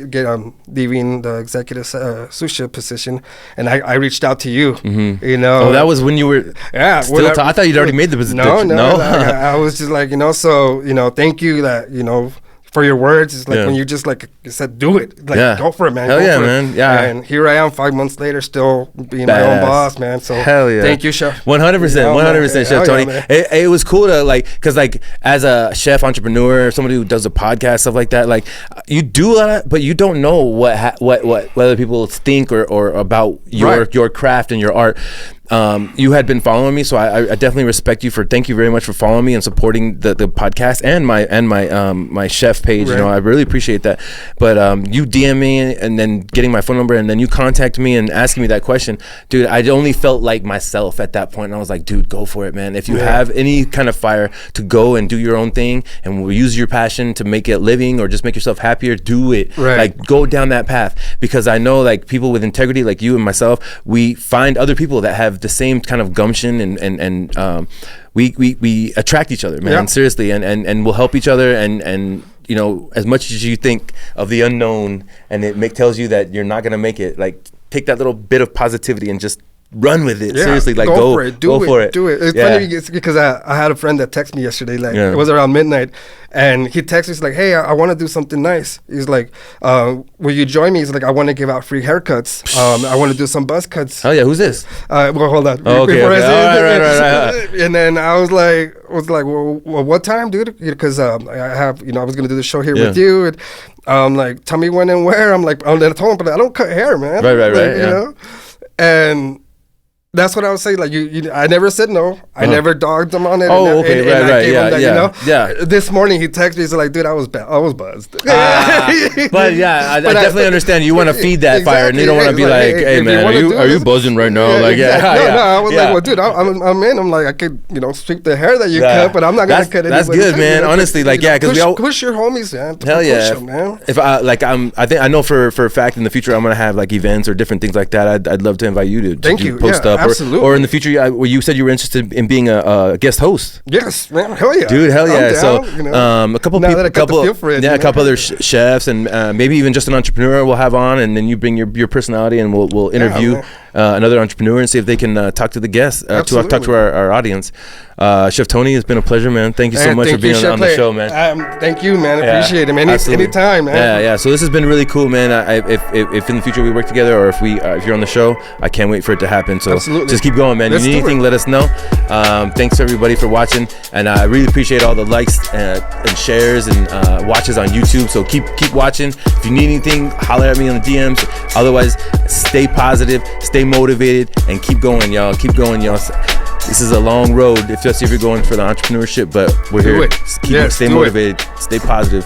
B: leaving the executive sous chef position, and I reached out to you. You know,
A: that was when you were. I thought you'd already made the position.
B: No. I was just like, you know, so, you know, thank you that, you know, for your words. It's like when you just like you said, do it, like go for it, man.
A: Hell yeah, man. Yeah.
B: And here I am 5 months later, still being my own boss, man. So
A: hell yeah,
B: thank you, chef.
A: 100%, Chef Tony. It was cool to like, cause like as a chef entrepreneur, somebody who does a podcast, stuff like that, like you do a lot, but you don't know what whether people think or about your craft and your art. You had been following me, so I definitely respect you thank you very much for following me and supporting the podcast and my chef page. You know, I really appreciate that. But you DM me and then getting my phone number and then you contact me and asking me that question, dude. I only felt like myself at that point, and I was like, dude, go for it, man. If you have any kind of fire to go and do your own thing and we'll use your passion to make it a living or just make yourself happier, do it. Like go down that path, because I know like people with integrity like you and myself, we find other people that have the same kind of gumption and we attract each other, man. Seriously, and we'll help each other and you know, as much as you think of the unknown and it tells you that you're not gonna make it, like take that little bit of positivity and just run with it. Seriously, like go for it. Do it. It's funny because I had a friend that texted me yesterday, like it was around midnight, and he texted me, he's like, hey, I want to do something nice. He's like, will you join me? He's like, I want to give out free haircuts. I want to do some buzz cuts. Oh yeah, who's this?
B: Well, hold on.
A: Oh, okay. Right.
B: And then I was like, well, what time, dude? Because I have, you know, I was gonna do the show here with you. And, like, tell me when and where. I'm like, I told him, but I don't cut hair, man.
A: Right.
B: You know, and that's what I was saying. Like I never said no. I never dogged him on it.
A: Oh, okay, right.
B: Yeah. This morning he texted me. He's like, dude, I was buzzed.
A: But yeah, I definitely understand. You want to feed that fire, and you don't want to be like, hey man, are you buzzing right now? Like,
B: No, I was like, well, dude, I'm in. I'm like, I could, you know, sweep the hair that you cut, but I'm not gonna cut it.
A: That's good, man. Honestly, like, yeah, because we
B: push your homies, man.
A: Hell yeah,
B: man.
A: If I know for a fact in the future I'm gonna have like events or different things like that. I'd love to invite you to post up.
B: Absolutely.
A: Or in the future, you said you were interested in being a guest host.
B: Yes, man. Hell yeah,
A: dude. Hell yeah.
B: Down,
A: so, you know, a couple people, a couple other chefs, and maybe even just an entrepreneur we'll have on, and then you bring your personality, and we'll interview another entrepreneur and see if they can talk to the guests, talk to our audience. Chef Tony, it's been a pleasure, man. Thank you so much for being on the show, man.
B: Thank you, man. Appreciate it, man. Anytime, man.
A: Yeah. So this has been really cool, man. If in the future we work together, or if you're on the show, I can't wait for it to happen. So just keep going, man. If you need anything, let us know. Thanks everybody for watching, and I really appreciate all the likes and shares and watches on YouTube. So keep watching. If you need anything, holler at me on the DMs. Otherwise, stay positive, stay motivated, and keep going, y'all. Keep going, y'all. This is a long road, especially if you're going for the entrepreneurship, but we're here. Stay motivated, stay positive.